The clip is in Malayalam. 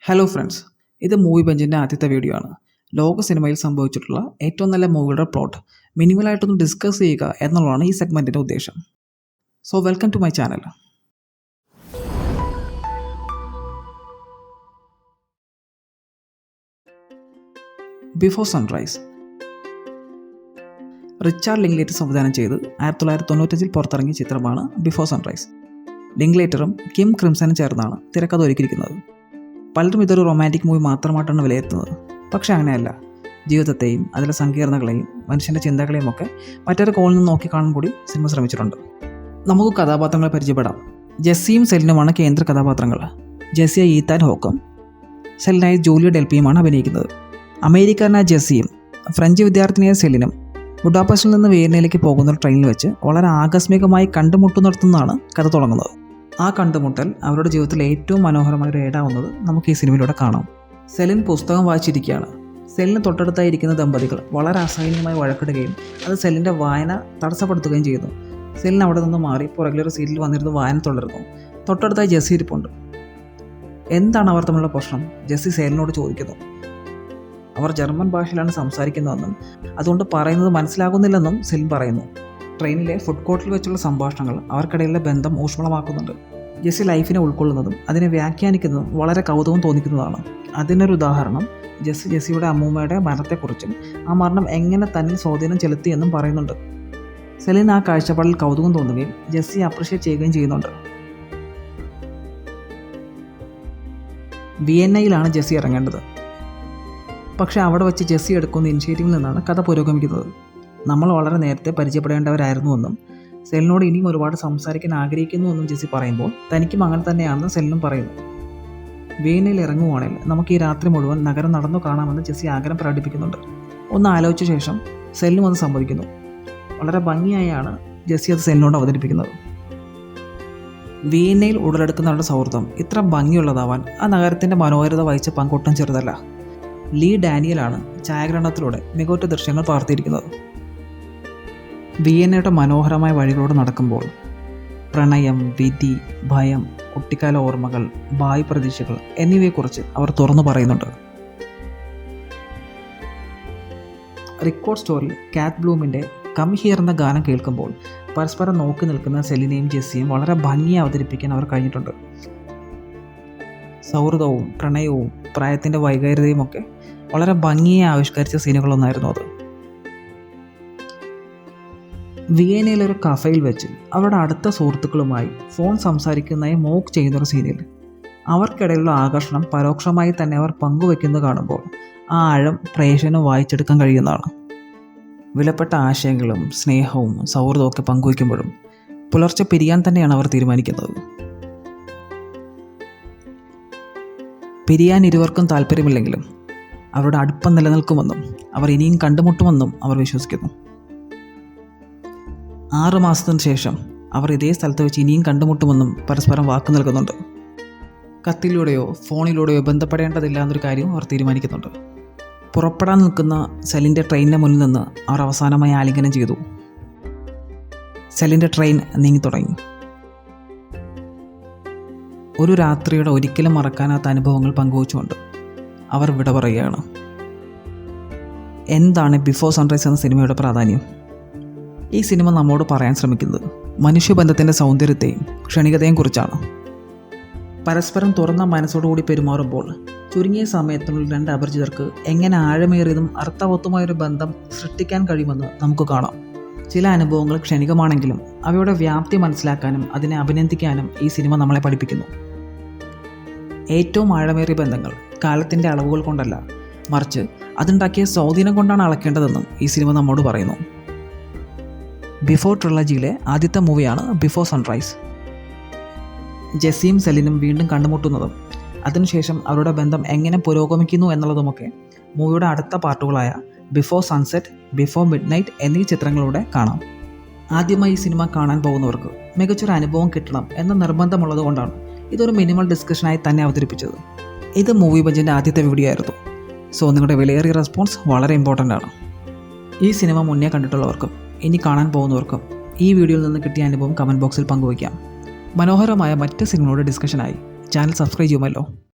ഹലോ ഫ്രണ്ട്സ്, ഇത് മൂവി ബെഞ്ചിൻ്റെ ആദ്യത്തെ വീഡിയോ ആണ്. ലോക സിനിമയിൽ സംഭവിച്ചിട്ടുള്ള ഏറ്റവും നല്ല മൂവിയുടെ പ്ലോട്ട് മിനിമലായിട്ടൊന്ന് ഡിസ്കസ് ചെയ്യുക എന്നുള്ളതാണ് ഈ സെഗ്മെൻറ്റിൻ്റെ ഉദ്ദേശം. So welcome to my channel. Before Sunrise Richard Linklater സംവിധാനം ചെയ്ത് 1995 പുറത്തിറങ്ങിയ ചിത്രമാണ് ബിഫോർ സൺറൈസ്. ലിങ്ക്ലേറ്ററും കിം ക്രിംസനും ചേർന്നാണ് തിരക്കഥ ഒരുക്കിയിരിക്കുന്നത്. പലരും ഇതൊരു റൊമാൻറ്റിക് മൂവി മാത്രമായിട്ടാണ് വിലയിരുത്തുന്നത്. പക്ഷേ അങ്ങനെയല്ല. ജീവിതത്തെയും അതിലെ സങ്കീർണതകളെയും മനുഷ്യൻ്റെ ചിന്തകളെയും ഒക്കെ മറ്റൊരു കോണിൽ നിന്ന് നോക്കി കാണാൻ കൂടി സിനിമ ശ്രമിച്ചിട്ടുണ്ട്. നമുക്ക് കഥാപാത്രങ്ങളെ പരിചയപ്പെടാം. ജെസ്സിയും സെലിനുമാണ് കേന്ദ്ര കഥാപാത്രങ്ങൾ. ജെസ്സിയ ഈത്താൻ ഹോക്കും, സെലിനായി ജൂലിയ ഡെൽപിയുമാണ് അഭിനയിക്കുന്നത്. അമേരിക്കനായ ജെസ്സിയും ഫ്രഞ്ച് വിദ്യാർത്ഥിനിയായ സെലിനും ബുഡാപെസ്റ്റിൽ നിന്ന് വിയന്നയിലേക്ക് പോകുന്ന ഒരു ട്രെയിനിൽ വെച്ച് വളരെ ആകസ്മികമായി കണ്ടുമുട്ടുന്നിടത്തുനിന്നാണ് കഥ തുടങ്ങുന്നത്. ആ കണ്ടുമുട്ടൽ അവരുടെ ജീവിതത്തിൽ ഏറ്റവും മനോഹരമായ ഒരു ഏടാവുന്നത് നമുക്ക് ഈ സിനിമയിലൂടെ കാണാം. സെലിൻ പുസ്തകം വായിച്ചിരിക്കുകയാണ്. സെലിന് തൊട്ടടുത്തായിരിക്കുന്ന ദമ്പതികൾ വളരെ അസഹനീയമായി വഴക്കിടുകയും അത് സെലിൻ്റെ വായന തടസ്സപ്പെടുത്തുകയും ചെയ്യുന്നു. സെലിൻ അവിടെ നിന്ന് മാറി പുറകിലൊരു സീറ്റിൽ വന്നിരുന്ന് വായന തുടരുന്നു. തൊട്ടടുത്തായി ജെസ്സി ഇരിപ്പുണ്ട്. എന്താണ് അവർ തമ്മിലുള്ള പ്രശ്നം? ജെസ്സി സെലിനോട് ചോദിക്കുന്നു. അവർ ജർമ്മൻ ഭാഷയിലാണ് സംസാരിക്കുന്നതെന്നും അതുകൊണ്ട് പറയുന്നത് മനസ്സിലാകുന്നില്ലെന്നും സെലിൻ പറയുന്നു. ട്രെയിനിലെ ഫുഡ് കോർട്ടിൽ വെച്ചുള്ള സംഭാഷണങ്ങൾ അവർക്കിടയിലെ ബന്ധം ഊഷ്മളമാക്കുന്നുണ്ട്. ജെസ്സി ലൈഫിനെ ഉൾക്കൊള്ളുന്നതും അതിനെ വ്യാഖ്യാനിക്കുന്നതും വളരെ കൗതുകം തോന്നിക്കുന്നതാണ്. അതിനൊരു ഉദാഹരണം ജെസ്സിയുടെ അമ്മൂമ്മയുടെ മരണത്തെക്കുറിച്ചും ആ മരണം എങ്ങനെ തന്നിൽ സ്വാധീനം ചെലുത്തിയെന്നും പറയുന്നുണ്ട്. സെലിൻ ആ കാഴ്ചപ്പാടിൽ കൗതുകം തോന്നുകയും ജെസ്സി അപ്രിഷ്യേറ്റ് ചെയ്യുകയും ചെയ്യുന്നുണ്ട്. വിയന്നയിലാണ് ജെസ്സി ഇറങ്ങേണ്ടത്. പക്ഷേ അവിടെ വെച്ച് ജെസ്സി എടുക്കുന്ന ഇനിഷ്യേറ്റീവിൽ നിന്നാണ് കഥ പുരോഗമിക്കുന്നത്. നമ്മൾ വളരെ നേരത്തെ പരിചയപ്പെടേണ്ടവരായിരുന്നുവെന്നും സെലിനോട് ഇനിയും ഒരുപാട് സംസാരിക്കാൻ ആഗ്രഹിക്കുന്നുവെന്നും ജെസ്സി പറയുമ്പോൾ തനിക്കും അങ്ങനെ തന്നെയാണെന്ന് സെലിനും പറയുന്നു. വിയന്നയിൽ ഇറങ്ങുവാണെങ്കിൽ നമുക്ക് ഈ രാത്രി മുഴുവൻ നഗരം നടന്നു കാണാമെന്ന് ജെസ്സി ആഗ്രഹം പ്രകടിപ്പിക്കുന്നുണ്ട്. ഒന്ന് ആലോചിച്ച ശേഷം സെലിനും അത് സമ്മതിക്കുന്നു. വളരെ ഭംഗിയായാണ് ജെസ്സി അത് സെലിനോട് അവതരിപ്പിക്കുന്നത്. വിയന്നയിൽ ഉടലെടുക്കുന്നവരുടെ സൗഹൃദം ഇത്ര ഭംഗിയുള്ളതാവാൻ ആ നഗരത്തിൻ്റെ മനോഹരത വഹിച്ച പങ്കൊട്ടും ചെറുതല്ല. ലീ ഡാനിയലാണ് ഛായാഗ്രഹണത്തിലൂടെ മികവുറ്റ ദൃശ്യങ്ങൾ പകർത്തിയിരിക്കുന്നത്. വിയന്നയുടെ മനോഹരമായ വഴികളോട് നടക്കുമ്പോൾ പ്രണയം, വിധി, ഭയം, കുട്ടിക്കാല ഓർമ്മകൾ, ഭാവി പ്രതീക്ഷകൾ എന്നിവയെക്കുറിച്ച് അവർ തുറന്നു പറയുന്നുണ്ട്. റിക്കോർഡ് സ്റ്റോറിൽ കാത്ത് ബ്ലൂമിൻ്റെ കം ഹിയർ എന്ന ഗാനം കേൾക്കുമ്പോൾ പരസ്പരം നോക്കി നിൽക്കുന്ന സെലിനെയും ജെസ്സിയും വളരെ ഭംഗിയായി അവതരിപ്പിക്കാൻ അവർ കഴിഞ്ഞിട്ടുണ്ട്. സൗഹൃദവും പ്രണയവും പ്രായത്തിൻ്റെ വൈകാരികതയും ഒക്കെ വളരെ ഭംഗിയായി ആവിഷ്കരിച്ച സീനുകളൊന്നായിരുന്നു അത്. വിയന്നയിലൊരു കഫയിൽ വെച്ച് അവരുടെ അടുത്ത സുഹൃത്തുക്കളുമായി ഫോൺ സംസാരിക്കുന്നതായി മോക്ക് ചെയ്യുന്നൊരു സീനിൽ അവർക്കിടയിലുള്ള ആകർഷണം പരോക്ഷമായി തന്നെ അവർ പങ്കുവെക്കുന്നത് കാണുമ്പോൾ ആ ആഴം പ്രേക്ഷകന് വായിച്ചെടുക്കാൻ കഴിയുന്നതാണ്. വിലപ്പെട്ട ആശയങ്ങളും സ്നേഹവും സൗഹൃദവും ഒക്കെ പങ്കുവയ്ക്കുമ്പോഴും പുലർച്ചെ പിരിയാൻ തന്നെയാണ് അവർ തീരുമാനിക്കുന്നത്. പിരിയാൻ ഇരുവർക്കും താല്പര്യമില്ലെങ്കിലും അവരുടെ അടുപ്പം നിലനിൽക്കുമെന്നും അവർ ഇനിയും കണ്ടുമുട്ടുമെന്നും അവർ വിശ്വസിക്കുന്നു. 6 മാസത്തിന് ശേഷം അവർ ഇതേ സ്ഥലത്ത് വെച്ച് ഇനിയും കണ്ടുമുട്ടുമെന്നും പരസ്പരം വാക്ക് നൽകുന്നുണ്ട്. കത്തിലൂടെയോ ഫോണിലൂടെയോ ബന്ധപ്പെടേണ്ടതില്ല എന്നൊരു കാര്യവും അവർ തീരുമാനിക്കുന്നുണ്ട്. പുറപ്പെടാൻ നിൽക്കുന്ന സെലിൻ്റെ ട്രെയിനിൻ്റെ മുന്നിൽ നിന്ന് അവർ അവസാനമായി ആലിംഗനം ചെയ്തു. സെലിൻ്റെ ട്രെയിൻ നീങ്ങി തുടങ്ങി. ഒരു രാത്രിയുടെ ഒരിക്കലും മറക്കാനാത്ത അനുഭവങ്ങൾ പങ്കുവച്ചുകൊണ്ട് അവർ വിട പറയുകയാണ്. എന്താണ് ബിഫോർ സൺറൈസ് എന്ന സിനിമയുടെ പ്രാധാന്യം? ഈ സിനിമ നമ്മോട് പറയാൻ ശ്രമിക്കുന്നത് മനുഷ്യബന്ധത്തിൻ്റെ സൗന്ദര്യത്തെയും ക്ഷണികതയും കുറിച്ചാണ്. പരസ്പരം തുറന്ന മനസ്സോടുകൂടി പെരുമാറുമ്പോൾ ചുരുങ്ങിയ സമയത്തിനുള്ളിൽ 2 അപരിചിതർക്ക് എങ്ങനെ ആഴമേറിയതും അർത്ഥവത്തുമായൊരു ബന്ധം സൃഷ്ടിക്കാൻ കഴിയുമെന്ന് നമുക്ക് കാണാം. ചില അനുഭവങ്ങൾ ക്ഷണികമാണെങ്കിലും അവയുടെ വ്യാപ്തി മനസ്സിലാക്കാനും അതിനെ അഭിനന്ദിക്കാനും ഈ സിനിമ നമ്മളെ പഠിപ്പിക്കുന്നു. ഏറ്റവും ആഴമേറിയ ബന്ധങ്ങൾ കാലത്തിൻ്റെ അളവുകൾ കൊണ്ടല്ല, മറിച്ച് അതുണ്ടാക്കിയ സ്വാധീനം കൊണ്ടാണ് അളക്കേണ്ടതെന്നും ഈ സിനിമ നമ്മോട് പറയുന്നു. ബിഫോർ ട്രിലജിയിലെ ആദ്യത്തെ മൂവിയാണ് ബിഫോർ സൺറൈസ്. ജെസ്സിയും സെലിനും വീണ്ടും കണ്ടുമുട്ടുന്നതും അതിനുശേഷം അവരുടെ ബന്ധം എങ്ങനെ പുരോഗമിക്കുന്നു എന്നുള്ളതുമൊക്കെ മൂവിയുടെ അടുത്ത പാർട്ടുകളായ ബിഫോർ സൺസെറ്റ്, ബിഫോർ മിഡ്നൈറ്റ് എന്നീ ചിത്രങ്ങളിലൂടെ കാണാം. ആദ്യമായി ഈ സിനിമ കാണാൻ പോകുന്നവർക്ക് മികച്ചൊരു അനുഭവം കിട്ടണം എന്ന നിർബന്ധമുള്ളത് കൊണ്ടാണ് ഇതൊരു മിനിമൽ ഡിസ്കഷനായി തന്നെ അവതരിപ്പിച്ചത്. ഇത് മൂവി ബെഞ്ചിൻ്റെ ആദ്യത്തെ വീഡിയോ ആയിരുന്നു. സോ നിങ്ങളുടെ വിലയേറിയ റെസ്പോൺസ് വളരെ ഇമ്പോർട്ടൻ്റ് ആണ്. ഈ സിനിമ മുന്നേ കണ്ടിട്ടുള്ളവർക്കും ഇനി കാണാൻ പോകുന്നവർക്കും ഈ വീഡിയോയിൽ നിന്ന് കിട്ടിയ അനുഭവം കമൻറ്റ് ബോക്സിൽ പങ്കുവയ്ക്കാം. മനോഹരമായ മറ്റ് സിനിമകളുടെ ഡിസ്കഷനായി ചാനൽ സബ്സ്ക്രൈബ് ചെയ്യുമല്ലോ.